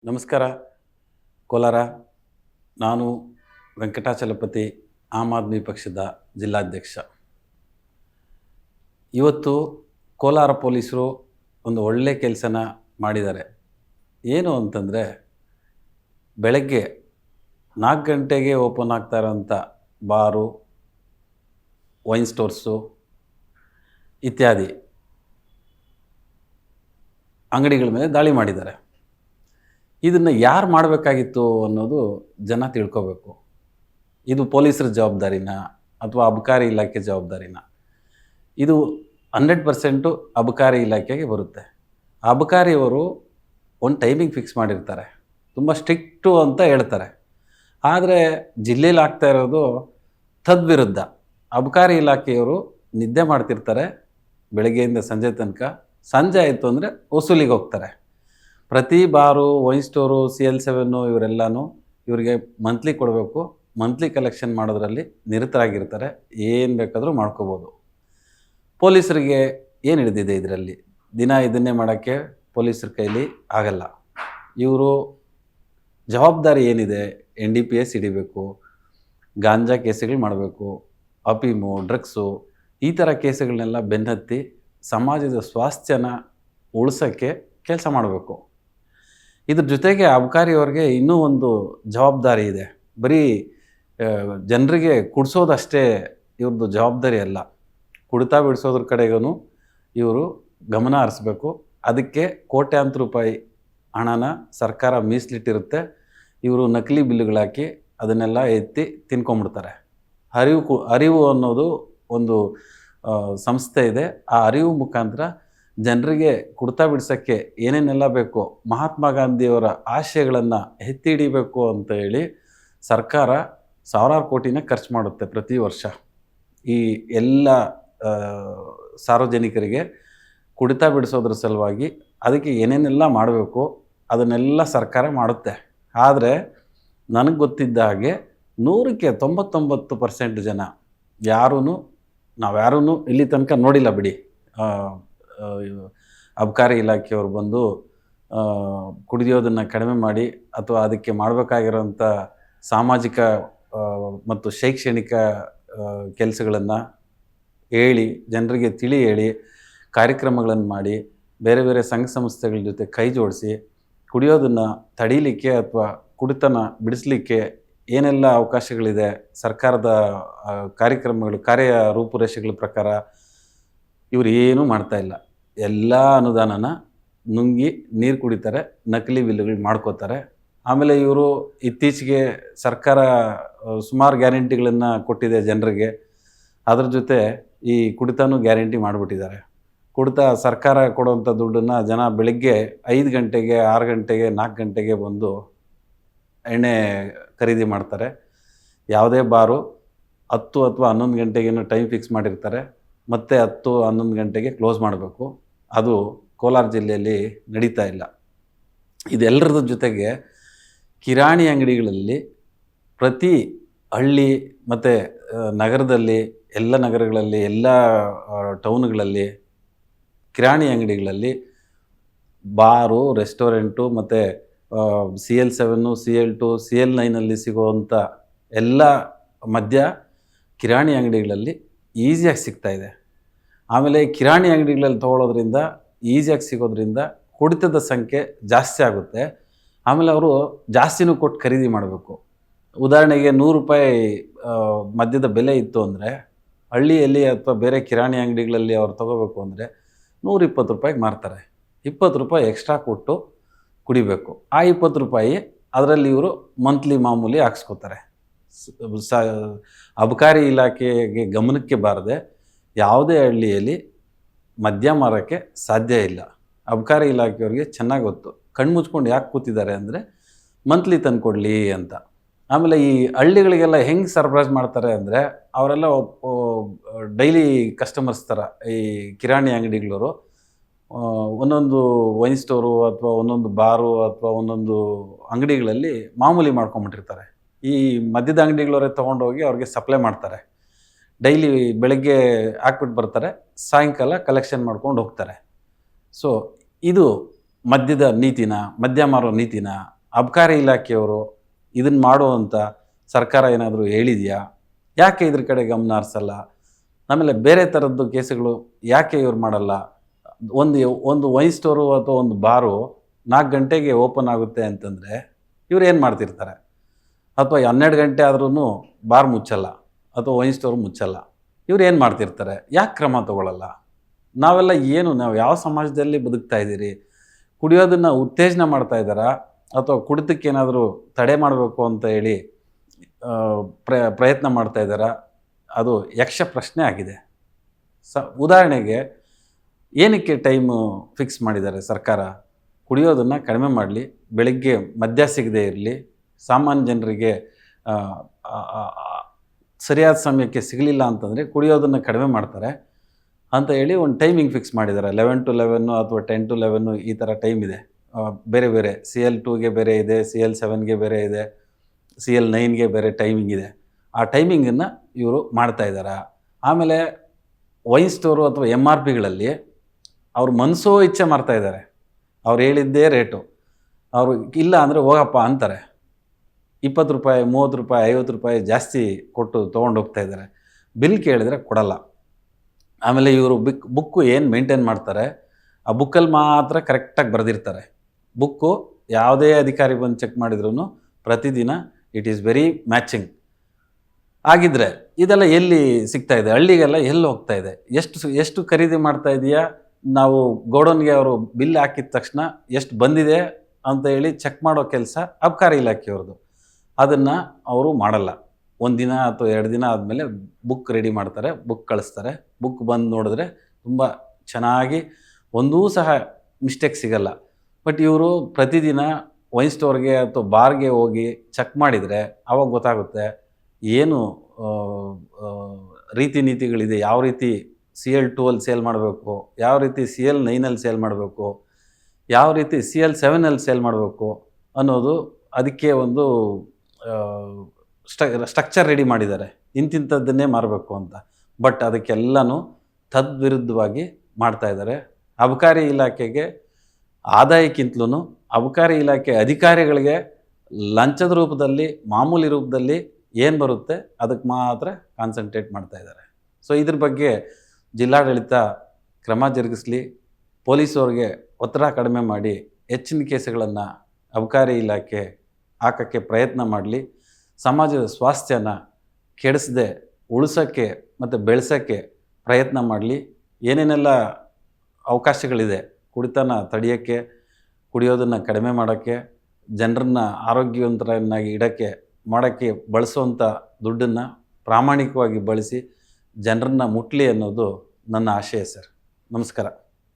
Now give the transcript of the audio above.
ನಮಸ್ಕಾರ ಕೋಲಾರ. ನಾನು ವೆಂಕಟಾಚಲಪತಿ, ಆಮ್ ಆದ್ಮಿ ಪಕ್ಷದ ಜಿಲ್ಲಾಧ್ಯಕ್ಷ. ಇವತ್ತು ಕೋಲಾರ ಪೊಲೀಸರು ಒಂದು ಒಳ್ಳೆ ಕೆಲಸನ ಮಾಡಿದ್ದಾರೆ. ಏನು ಅಂತಂದರೆ, ಬೆಳಗ್ಗೆ 4 ಗಂಟೆಗೆ ಓಪನ್ ಆಗ್ತಾ ಇರೋಂಥ ಬಾರು, ವೈನ್ ಸ್ಟೋರ್ಸು ಇತ್ಯಾದಿ ಅಂಗಡಿಗಳ ಮೇಲೆ ದಾಳಿ ಮಾಡಿದ್ದಾರೆ. ಇದನ್ನು ಯಾರು ಮಾಡಬೇಕಾಗಿತ್ತು ಅನ್ನೋದು ಜನ ತಿಳ್ಕೋಬೇಕು. ಇದು ಪೊಲೀಸರ ಜವಾಬ್ದಾರಿನ ಅಥವಾ ಅಬಕಾರಿ ಇಲಾಖೆ ಜವಾಬ್ದಾರಿನ? ಇದು 100% ಅಬಕಾರಿ ಇಲಾಖೆಗೆ ಬರುತ್ತೆ. ಅಬಕಾರಿಯವರು ಒಂದು ಟೈಮಿಂಗ್ ಫಿಕ್ಸ್ ಮಾಡಿರ್ತಾರೆ, ತುಂಬ ಸ್ಟ್ರಿಕ್ಟು ಅಂತ ಹೇಳ್ತಾರೆ. ಆದರೆ ಜಿಲ್ಲೆಯಲ್ಲಿ ಆಗ್ತಾ ಇರೋದು ತದ್ವಿರುದ್ಧ. ಅಬಕಾರಿ ಇಲಾಖೆಯವರು ನಿದ್ದೆ ಮಾಡ್ತಿರ್ತಾರೆ ಬೆಳಗ್ಗೆಯಿಂದ ಸಂಜೆ ತನಕ. ಸಂಜೆ ಆಯಿತು ಅಂದರೆ ವಸೂಲಿಗೆ ಹೋಗ್ತಾರೆ. ಪ್ರತಿ ಬಾರು, ವೈನ್ ಸ್ಟೋರು, CL7 ಇವರೆಲ್ಲನೂ ಇವರಿಗೆ ಮಂತ್ಲಿ ಕೊಡಬೇಕು. ಮಂತ್ಲಿ ಕಲೆಕ್ಷನ್ ಮಾಡೋದ್ರಲ್ಲಿ ನಿರತರಾಗಿರ್ತಾರೆ. ಏನು ಬೇಕಾದರೂ ಮಾಡ್ಕೋಬೋದು. ಪೊಲೀಸರಿಗೆ ಏನು ಹಿಡಿದಿದೆ ಇದರಲ್ಲಿ? ದಿನ ಇದನ್ನೇ ಮಾಡೋಕ್ಕೆ ಪೊಲೀಸರ ಕೈಲಿ ಆಗಲ್ಲ. ಇವರು ಜವಾಬ್ದಾರಿ ಏನಿದೆ? NDPS ಹಿಡಿಬೇಕು, ಗಾಂಜಾ ಕೇಸುಗಳು ಮಾಡಬೇಕು, ಅಫೀಮು, ಡ್ರಗ್ಸು, ಈ ಥರ ಕೇಸುಗಳನ್ನೆಲ್ಲ ಬೆನ್ನತ್ತಿ ಸಮಾಜದ ಸ್ವಾಸ್ಥ್ಯನ ಉಳಿಸೋಕ್ಕೆ ಕೆಲಸ ಮಾಡಬೇಕು. ಇದ್ರ ಜೊತೆಗೆ ಅಬಕಾರಿಯವ್ರಿಗೆ ಇನ್ನೂ ಒಂದು ಜವಾಬ್ದಾರಿ ಇದೆ. ಬರೀ ಜನರಿಗೆ ಕುಡಿಸೋದಷ್ಟೇ ಇವ್ರದ್ದು ಜವಾಬ್ದಾರಿ ಅಲ್ಲ. ಕುಡಿತಾ ಬಿಡಿಸೋದ್ರ ಕಡೆಗೂ ಇವರು ಗಮನ ಹರಿಸ್ಬೇಕು. ಅದಕ್ಕೆ ಕೋಟ್ಯಾಂತರ ರೂಪಾಯಿ ಹಣನ ಸರ್ಕಾರ ಮೀಸಲಿಟ್ಟಿರುತ್ತೆ. ಇವರು ನಕಲಿ ಬಿಲ್ಲುಗಳಾಕಿ ಅದನ್ನೆಲ್ಲ ಎತ್ತಿ ತಿನ್ಕೊಂಬಿಡ್ತಾರೆ. ಅರಿವು ಅನ್ನೋದು ಒಂದು ಸಂಸ್ಥೆ ಇದೆ. ಆ ಅರಿವು ಮುಖಾಂತರ ಜನರಿಗೆ ಕುಡ್ತಾ ಬಿಡ್ಸೋಕ್ಕೆ ಏನೇನೆಲ್ಲ ಬೇಕೋ, ಮಹಾತ್ಮ ಗಾಂಧಿಯವರ ಆಶಯಗಳನ್ನು ಎತ್ತಿ ಹಿಡಿಬೇಕು ಅಂತ ಹೇಳಿ ಸರ್ಕಾರ ಸಾವಿರಾರು ಕೋಟಿನ ಖರ್ಚು ಮಾಡುತ್ತೆ ಪ್ರತಿ ವರ್ಷ. ಈ ಎಲ್ಲ ಸಾರ್ವಜನಿಕರಿಗೆ ಕುಡಿತಾ ಬಿಡಿಸೋದ್ರ ಸಲುವಾಗಿ ಅದಕ್ಕೆ ಏನೇನೆಲ್ಲ ಮಾಡಬೇಕು ಅದನ್ನೆಲ್ಲ ಸರ್ಕಾರ ಮಾಡುತ್ತೆ. ಆದರೆ ನನಗೆ ಗೊತ್ತಿದ್ದ ಹಾಗೆ 100ಕ್ಕೆ 99% ಜನ ನಾವ್ಯಾರೂ ಇಲ್ಲಿ ತನಕ ನೋಡಿಲ್ಲ ಬಿಡಿ. ಅಬಕಾರಿ ಇಲಾಖೆಯವರು ಬಂದು ಕುಡಿಯೋದನ್ನು ಕಡಿಮೆ ಮಾಡಿ ಅಥವಾ ಅದಕ್ಕೆ ಮಾಡಬೇಕಾಗಿರೋಂಥ ಸಾಮಾಜಿಕ ಮತ್ತು ಶೈಕ್ಷಣಿಕ ಕೆಲಸಗಳನ್ನು ಹೇಳಿ, ಜನರಿಗೆ ಹೇಳಿ ಕಾರ್ಯಕ್ರಮಗಳನ್ನು ಮಾಡಿ, ಬೇರೆ ಬೇರೆ ಸಂಘ ಸಂಸ್ಥೆಗಳ ಜೊತೆ ಕೈ ಜೋಡಿಸಿ ಕುಡಿಯೋದನ್ನು ತಡೀಲಿಕ್ಕೆ ಅಥವಾ ಕುಡಿತನ ಬಿಡಿಸ್ಲಿಕ್ಕೆ ಏನೆಲ್ಲ ಅವಕಾಶಗಳಿದೆ, ಸರ್ಕಾರದ ಕಾರ್ಯಕ್ರಮಗಳು, ಕಾರ್ಯ ರೂಪುರೇಷೆಗಳ ಪ್ರಕಾರ ಇವರು ಏನೂ ಮಾಡ್ತಾಯಿಲ್ಲ. ಎಲ್ಲ ಅನುದಾನನ ನುಂಗಿ ನೀರು ಕುಡಿತಾರೆ, ನಕಲಿ ಬಿಲ್ಲುಗಳು ಮಾಡ್ಕೋತಾರೆ. ಆಮೇಲೆ ಇವರು ಇತ್ತೀಚೆಗೆ ಸರ್ಕಾರ ಸುಮಾರು ಗ್ಯಾರಂಟಿಗಳನ್ನು ಕೊಟ್ಟಿದೆ ಜನರಿಗೆ. ಅದ್ರ ಜೊತೆ ಈ ಕುಡಿತನೂ ಗ್ಯಾರಂಟಿ ಮಾಡಿಬಿಟ್ಟಿದ್ದಾರೆ. ಕುಡಿತ ಸರ್ಕಾರ ಕೊಡುವಂಥ ದುಡ್ಡನ್ನು ಜನ ಬೆಳಗ್ಗೆ 5 ಗಂಟೆಗೆ, 6 ಗಂಟೆಗೆ, 4 ಗಂಟೆಗೆ ಬಂದು ಎಣ್ಣೆ ಖರೀದಿ ಮಾಡ್ತಾರೆ. ಯಾವುದೇ ಬಾರು 10 ಅಥವಾ 11 ಗಂಟೆಗೇನೋ ಟೈಮ್ ಫಿಕ್ಸ್ ಮಾಡಿರ್ತಾರೆ. ಮತ್ತೆ 10, 11 ಗಂಟೆಗೆ ಕ್ಲೋಸ್ ಮಾಡಬೇಕು. ಅದು ಕೋಲಾರ ಜಿಲ್ಲೆಯಲ್ಲಿ ನಡೀತಾ ಇಲ್ಲ. ಇದೆಲ್ಲರದ ಜೊತೆಗೆ ಕಿರಾಣಿ ಅಂಗಡಿಗಳಲ್ಲಿ ಪ್ರತಿ ಹಳ್ಳಿ ಮತ್ತು ನಗರದಲ್ಲಿ, ಎಲ್ಲ ನಗರಗಳಲ್ಲಿ, ಎಲ್ಲ ಟೌನ್ಗಳಲ್ಲಿ ಕಿರಾಣಿ ಅಂಗಡಿಗಳಲ್ಲಿ ಬಾರು, ರೆಸ್ಟೋರೆಂಟು ಮತ್ತು CL7, CL2, CL9 ಸಿಗುವಂಥ ಎಲ್ಲ ಮದ್ಯ ಕಿರಾಣಿ ಅಂಗಡಿಗಳಲ್ಲಿ ಈಸಿಯಾಗಿ ಸಿಗ್ತಾಯಿದೆ. ಆಮೇಲೆ ಕಿರಾಣಿ ಅಂಗಡಿಗಳಲ್ಲಿ ತೊಗೊಳೋದ್ರಿಂದ, ಈಸಿಯಾಗಿ ಸಿಗೋದ್ರಿಂದ ಕುಡಿತದ ಸಂಖ್ಯೆ ಜಾಸ್ತಿ ಆಗುತ್ತೆ. ಆಮೇಲೆ ಅವರು ಜಾಸ್ತಿನೂ ಕೊಟ್ಟು ಖರೀದಿ ಮಾಡಬೇಕು. ಉದಾಹರಣೆಗೆ 100 ರೂಪಾಯಿ ಮದ್ಯದ ಬೆಲೆ ಇತ್ತು ಅಂದರೆ, ಹಳ್ಳಿಯಲ್ಲಿ ಅಥವಾ ಬೇರೆ ಕಿರಾಣಿ ಅಂಗಡಿಗಳಲ್ಲಿ ಅವ್ರು ತೊಗೋಬೇಕು ಅಂದರೆ 120 ರೂಪಾಯಿಗೆ ಮಾರ್ತಾರೆ. 20 ರೂಪಾಯಿ ಎಕ್ಸ್ಟ್ರಾ ಕೊಟ್ಟು ಕುಡಿಬೇಕು. ಆ 20 ರೂಪಾಯಿ ಅದರಲ್ಲಿ ಇವರು ಮಂತ್ಲಿ ಮಾಮೂಲಿ ಹಾಕ್ಸ್ಕೊತಾರೆ. ಅಬಕಾರಿ ಇಲಾಖೆಗೆ ಗಮನಕ್ಕೆ ಬಾರದೆ ಯಾವುದೇ ಹಳ್ಳಿಯಲ್ಲಿ ಮದ್ಯ ಮಾರೋಕ್ಕೆ ಸಾಧ್ಯ ಇಲ್ಲ. ಅಬಕಾರಿ ಇಲಾಖೆಯವ್ರಿಗೆ ಚೆನ್ನಾಗಿ ಗೊತ್ತು. ಕಣ್ಣು ಮುಚ್ಕೊಂಡು ಯಾಕೆ ಕೂತಿದ್ದಾರೆ ಅಂದರೆ, ಮಂತ್ಲಿ ತಂದು ಕೊಡಲಿ ಅಂತ. ಆಮೇಲೆ ಈ ಹಳ್ಳಿಗಳಿಗೆಲ್ಲ ಹೆಂಗೆ ಸರ್ಬ್ರಾಜ್ ಮಾಡ್ತಾರೆ ಅಂದರೆ, ಅವರೆಲ್ಲ ಡೈಲಿ ಕಸ್ಟಮರ್ಸ್ ಥರ ಈ ಕಿರಾಣಿ ಅಂಗಡಿಗಳವರು ಒಂದೊಂದು ವೈನ್ ಸ್ಟೋರು ಅಥವಾ ಒಂದೊಂದು ಬಾರು ಅಥವಾ ಒಂದೊಂದು ಅಂಗಡಿಗಳಲ್ಲಿ ಮಾಮೂಲಿ ಮಾಡ್ಕೊಂಬಿಟ್ಟಿರ್ತಾರೆ. ಈ ಮದ್ಯದ ಅಂಗಡಿಗಳವರೇ ತೊಗೊಂಡೋಗಿ ಅವ್ರಿಗೆ ಸಪ್ಲೈ ಮಾಡ್ತಾರೆ. ಡೈಲಿ ಬೆಳಗ್ಗೆ ಹಾಕ್ಬಿಟ್ಟು ಬರ್ತಾರೆ, ಸಾಯಂಕಾಲ ಕಲೆಕ್ಷನ್ ಮಾಡ್ಕೊಂಡು ಹೋಗ್ತಾರೆ. ಸೊ ಇದು ಮದ್ಯದ ನೀತಿನ, ಮದ್ಯ ಮಾರೋ ನೀತಿನ, ಅಬಕಾರಿ ಇಲಾಖೆಯವರು ಇದನ್ನು ಮಾಡುವಂಥ ಸರ್ಕಾರ ಏನಾದರೂ ಹೇಳಿದೆಯಾ? ಯಾಕೆ ಇದ್ರ ಕಡೆ ಗಮನ ಹರಿಸಲ್ಲ? ಆಮೇಲೆ ಬೇರೆ ಥರದ್ದು ಕೇಸುಗಳು ಯಾಕೆ ಇವ್ರು ಮಾಡಲ್ಲ? ಒಂದು ಒಂದು ವೈನ್ ಸ್ಟೋರು ಅಥವಾ ಒಂದು ಬಾರು 4 ಗಂಟೆಗೆ ಓಪನ್ ಆಗುತ್ತೆ ಅಂತಂದರೆ ಇವ್ರು ಏನು ಮಾಡ್ತಿರ್ತಾರೆ? ಅಥವಾ 12 ಗಂಟೆ ಆದ್ರೂ ಬಾರ್ ಮುಚ್ಚಲ್ಲ ಅಥವಾ ವೈನ್ ಸ್ಟೋರ್ ಮುಚ್ಚಲ್ಲ. ಇವ್ರು ಏನು ಮಾಡ್ತಿರ್ತಾರೆ? ಯಾಕೆ ಕ್ರಮ ತಗೊಳ್ಳಲ್ಲ? ನಾವು ಯಾವ ಸಮಾಜದಲ್ಲಿ ಬದುಕ್ತಾ ಇದ್ದೀರಿ? ಕುಡಿಯೋದನ್ನು ಉತ್ತೇಜನ ಮಾಡ್ತಾ ಇದ್ದಾರಾ? ಅಥವಾ ಕುಡಿತಕ್ಕೇನಾದರೂ ತಡೆ ಮಾಡಬೇಕು ಅಂತ ಹೇಳಿ ಪ್ರಯತ್ನ ಮಾಡ್ತಾ ಇದ್ದಾರಾ? ಅದು ಯಕ್ಷ ಪ್ರಶ್ನೆ ಆಗಿದೆ. ಉದಾಹರಣೆಗೆ ಏನಕ್ಕೆ ಟೈಮು ಫಿಕ್ಸ್ ಮಾಡಿದ್ದಾರೆ ಸರ್ಕಾರ? ಕುಡಿಯೋದನ್ನು ಕಡಿಮೆ ಮಾಡಲಿ, ಬೆಳಗ್ಗೆ ಮದ್ಯ ಸಿಗದೇ ಇರಲಿ, ಸಾಮಾನ್ಯ ಜನರಿಗೆ ಸರಿಯಾದ ಸಮಯಕ್ಕೆ ಸಿಗಲಿಲ್ಲ ಅಂತಂದರೆ ಕುಡಿಯೋದನ್ನು ಕಡಿಮೆ ಮಾಡ್ತಾರೆ ಅಂತ ಹೇಳಿ ಒಂದು ಟೈಮಿಂಗ್ ಫಿಕ್ಸ್ ಮಾಡಿದ್ದಾರೆ. 11 to 11 ಅಥವಾ 10 to 11 ಈ ಥರ ಟೈಮ್ ಇದೆ. ಬೇರೆ ಬೇರೆ CL2ಗೆ ಬೇರೆ ಇದೆ, CL7ಗೆ ಬೇರೆ ಇದೆ, CL9ಗೆ ಬೇರೆ ಟೈಮಿಂಗ್ ಇದೆ. ಆ ಟೈಮಿಂಗನ್ನು ಇವರು ಮಾಡ್ತಾ ಇದ್ದಾರೆ. ಆಮೇಲೆ ವೈನ್ ಸ್ಟೋರು ಅಥವಾ MRPಗಳಲ್ಲಿ ಅವ್ರು ಮನಸೋ ಇಚ್ಛೆ ಮಾಡ್ತಾ ಇದ್ದಾರೆ. ಅವ್ರು ಹೇಳಿದ್ದೇ ರೇಟು. ಅವರು ಇಲ್ಲ ಅಂದರೆ ಹೋಗಪ್ಪ ಅಂತಾರೆ. ₹20, ₹30, ₹50 ಜಾಸ್ತಿ ಕೊಟ್ಟು ತೊಗೊಂಡೋಗ್ತಾ ಇದ್ದಾರೆ. ಬಿಲ್ ಕೇಳಿದರೆ ಕೊಡಲ್ಲ. ಆಮೇಲೆ ಇವರು ಬುಕ್ಕು ಏನು ಮೇಂಟೈನ್ ಮಾಡ್ತಾರೆ, ಆ ಬುಕ್ಕಲ್ಲಿ ಮಾತ್ರ ಕರೆಕ್ಟಾಗಿ ಬರೆದಿರ್ತಾರೆ. ಬುಕ್ಕು ಯಾವುದೇ ಅಧಿಕಾರಿ ಬಂದು ಚೆಕ್ ಮಾಡಿದ್ರೂ ಪ್ರತಿದಿನ ಇಟ್ ಈಸ್ ವೆರಿ ಮ್ಯಾಚಿಂಗ್. ಆಗಿದ್ದರೆ ಇದೆಲ್ಲ ಎಲ್ಲಿ ಸಿಗ್ತಾ ಇದೆ? ಹಳ್ಳಿಗೆಲ್ಲ ಎಲ್ಲಿ ಹೋಗ್ತಾ ಇದೆ? ಎಷ್ಟು ಖರೀದಿ ಮಾಡ್ತಾ ಇದೆಯಾ? ನಾವು ಗೋಡೌನ್ಗೆ ಅವರು ಬಿಲ್ ಹಾಕಿದ ತಕ್ಷಣ ಎಷ್ಟು ಬಂದಿದೆ ಅಂತ ಹೇಳಿ ಚೆಕ್ ಮಾಡೋ ಕೆಲಸ ಅಬಕಾರಿ ಇಲಾಖೆಯವ್ರದ್ದು. ಅದನ್ನು ಅವರು ಮಾಡಲ್ಲ. 1 ದಿನ ಅಥವಾ 2 ದಿನ ಆದಮೇಲೆ ಬುಕ್ ರೆಡಿ ಮಾಡ್ತಾರೆ, ಬುಕ್ ಕಳಿಸ್ತಾರೆ. ಬುಕ್ ಬಂದು ನೋಡಿದ್ರೆ ತುಂಬ ಚೆನ್ನಾಗಿ ಒಂದೂ ಸಹ ಮಿಸ್ಟೇಕ್ ಸಿಗಲ್ಲ. ಬಟ್ ಇವರು ಪ್ರತಿದಿನ ವೈನ್ ಸ್ಟೋರ್ಗೆ ಅಥವಾ ಬಾರ್ಗೆ ಹೋಗಿ ಚೆಕ್ ಮಾಡಿದರೆ ಆವಾಗ ಗೊತ್ತಾಗುತ್ತೆ ಏನು ರೀತಿ ನೀತಿಗಳಿದೆ. ಯಾವ ರೀತಿ CL2ಅಲ್ಲಿ ಸೇಲ್ ಮಾಡಬೇಕು, ಯಾವ ರೀತಿ CL9ಅಲ್ಲಿ ಸೇಲ್ ಮಾಡಬೇಕು, ಯಾವ ರೀತಿ CL7ಅಲ್ಲಿ ಸೇಲ್ ಮಾಡಬೇಕು ಅನ್ನೋದು ಅದಕ್ಕೆ ಒಂದು ಸ್ಟ್ರಕ್ಚರ್ ರೆಡಿ ಮಾಡಿದ್ದಾರೆ. ಇಂತಿಂಥದ್ದನ್ನೇ ಮಾರಬೇಕು ಅಂತ. ಬಟ್ ಅದಕ್ಕೆಲ್ಲನೂ ತದ್ವಿರುದ್ಧವಾಗಿ ಮಾಡ್ತಾ ಇದ್ದಾರೆ. ಅಬಕಾರಿ ಇಲಾಖೆಗೆ ಆದಾಯಕ್ಕಿಂತಲೂ ಅಬಕಾರಿ ಇಲಾಖೆ ಅಧಿಕಾರಿಗಳಿಗೆ ಲಂಚದ ರೂಪದಲ್ಲಿ, ಮಾಮೂಲಿ ರೂಪದಲ್ಲಿ ಏನು ಬರುತ್ತೆ ಅದಕ್ಕೆ ಮಾತ್ರ ಕಾನ್ಸಂಟ್ರೇಟ್ ಮಾಡ್ತಾ ಇದ್ದಾರೆ. ಸೊ ಇದ್ರ ಬಗ್ಗೆ ಜಿಲ್ಲಾಡಳಿತ ಕ್ರಮ ಜರುಗಿಸಲಿ, ಪೊಲೀಸವ್ರಿಗೆ ಒತ್ತಡ ಕಡಿಮೆ ಮಾಡಿ ಹೆಚ್ಚಿನ ಕೇಸುಗಳನ್ನು ಅಬಕಾರಿ ಇಲಾಖೆ ಹಾಕೋಕ್ಕೆ ಪ್ರಯತ್ನ ಮಾಡಲಿ. ಸಮಾಜದ ಸ್ವಾಸ್ಥ್ಯನ ಕೆಡಿಸದೆ ಉಳಿಸೋಕ್ಕೆ ಮತ್ತು ಬೆಳೆಸೋಕ್ಕೆ ಪ್ರಯತ್ನ ಮಾಡಲಿ. ಏನೇನೆಲ್ಲ ಅವಕಾಶಗಳಿದೆ ಕುಡಿತನ ತಡೆಯೋಕ್ಕೆ, ಕುಡಿಯೋದನ್ನು ಕಡಿಮೆ ಮಾಡೋಕ್ಕೆ, ಜನರನ್ನು ಆರೋಗ್ಯವಂತರನ್ನಾಗಿ ಮಾಡೋಕ್ಕೆ ಬಳಸುವಂಥ ದುಡ್ಡನ್ನು ಪ್ರಾಮಾಣಿಕವಾಗಿ ಬಳಸಿ ಜನರನ್ನು ಮುಟ್ಲಿ ಅನ್ನೋದು ನನ್ನ ಆಶಯ ಸರ್. ನಮಸ್ಕಾರ.